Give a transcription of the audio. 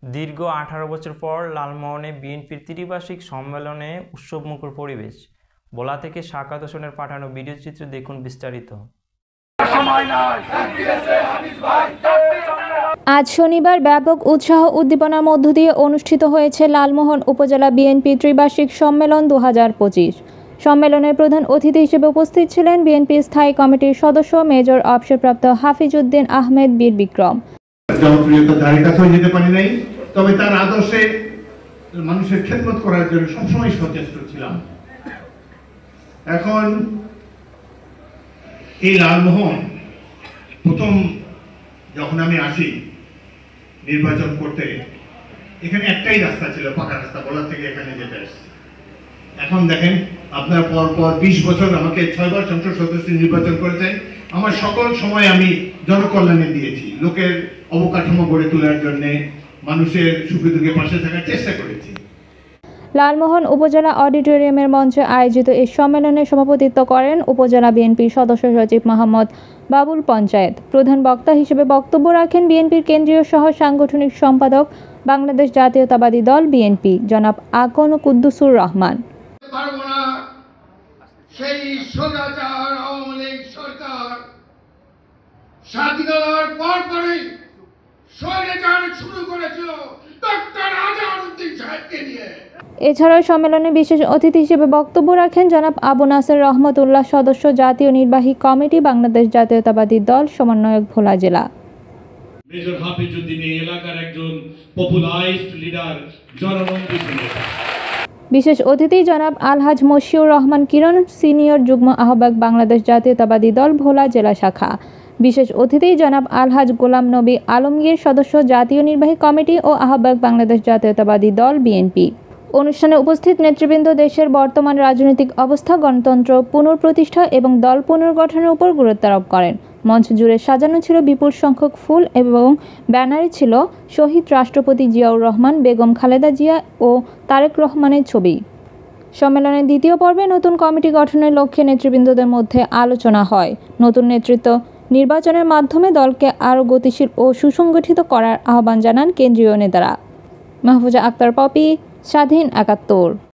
দীর্ঘ 18 বছর পর লালমোহনে বিএনপির ত্রিবার্ষিক সম্মেলনে উৎসবমুখর পরিবেশ। ভোলা থেকে শাকাত হোসেনের পাঠানো ভিডিও চিত্রে দেখুন বিস্তারিত। আজ শনিবার ব্যাপক উৎসাহ উদ্দীপনার মধ্য দিয়ে অনুষ্ঠিত হয়েছে লালমোহন উপজেলা বিএনপি ত্রিবার্ষিক সম্মেলন 2025। সম্মেলনের প্রধান অতিথি হিসেবে উপস্থিত ছিলেন বিএনপি স্থায়ী কমিটির সদস্য মেজর অবসরপ্রাপ্ত হাফিজউদ্দিন আহমেদ বীর বিক্রম। তবে তার আদর্শে মানুষের খেদমত করার জন্য সবসময় সচেষ্ট ছিলাম। এখন এই লালমোহন প্রথম যখন আমি আসি নির্বাচন করতে, এখানে একটাই রাস্তা ছিল, পাকা রাস্তা, ভোলা থেকে এখানে যেতে আসছে। এখন দেখেন আপনার পর 20 বছর আমাকে 6 বার সংসদ সদস্য নির্বাচন করেছেন। আমার সকল সময় আমি জনকল্যাণে দিয়েছি, লোকের অবকাঠামো গড়ে তোলার জন্য, মানুষের সুখে দুঃখে পাশে থাকার চেষ্টা করেছি। লালমোহন উপজেলা অডিটোরিয়ামের মঞ্চে আয়োজিত এই সম্মেলনে সভাপতিত্ব করেন উপজেলা বিএনপির সদস্য সচিব মোহাম্মদ বাবুল পঞ্চায়েত। প্রধান বক্তা হিসেবে বক্তব্য রাখেন বিএনপির কেন্দ্রীয় সহ সাংগঠনিক সম্পাদক বাংলাদেশ জাতীয়তাবাদী দল বিএনপি জনাব আকন কুদ্দুসুর রহমান। সেই স্বৈরাচার আওয়ামী লীগ সরকার স্বাধীনতার পরপরই স্বৈরাচার শুরু করেছিল ডক্টর আজহারউদ্দিন সাহেবকে নিয়ে। এছাড়াও সম্মেলনে বিশেষ অতিথি হিসেবে বক্তব্য রাখেন জনাব আবু নাসের রহমতুল্লাহ, সদস্য জাতীয় নির্বাহী কমিটি বাংলাদেশ জাতীয়তাবাদী দল সমন্বয়ক ভোলা জেলা। মেজর হাফিজউদ্দিন এই এলাকার একজন পপুলারাইজড লিডার, জননন্দিত নেতা। বিশেষ অতিথি জনাব আলহাজ মশিউর রহমান কিরণ, সিনিয়র যুগ্ম আহ্বায়ক বাংলাদেশ জাতীয়তাবাদী দল ভোলা জেলা শাখা। বিশেষ অতিথি জনাব আলহাজ গোলাম নবী আলমগীর, সদস্য জাতীয় নির্বাহী কমিটি ও আহ্বায়ক বাংলাদেশ জাতীয়তাবাদী দল বিএনপি। অনুষ্ঠানে উপস্থিত নেতৃবৃন্দ দেশের বর্তমান রাজনৈতিক অবস্থা, গণতন্ত্র পুনঃপ্রতিষ্ঠা এবং দল পুনর্গঠনের উপর গুরুত্ব আরোপ করেন। মঞ্চ জুড়ে সাজানো ছিল বিপুল সংখ্যক ফুল এবং ব্যানারে ছিল শহীদ রাষ্ট্রপতি জিয়াউর রহমান, বেগম খালেদা জিয়া ও তারেক রহমানের ছবি। সম্মেলনের দ্বিতীয় পর্বে নতুন কমিটি গঠনের লক্ষ্যে নেতৃবৃন্দদের মধ্যে আলোচনা হয়। নতুন নেতৃত্ব নির্বাচনের মাধ্যমে দলকে আরও গতিশীল ও সুসংগঠিত করার আহ্বান জানান কেন্দ্রীয় নেতারা। মাহফুজা আক্তার পপি, স্বাধীন ৭১।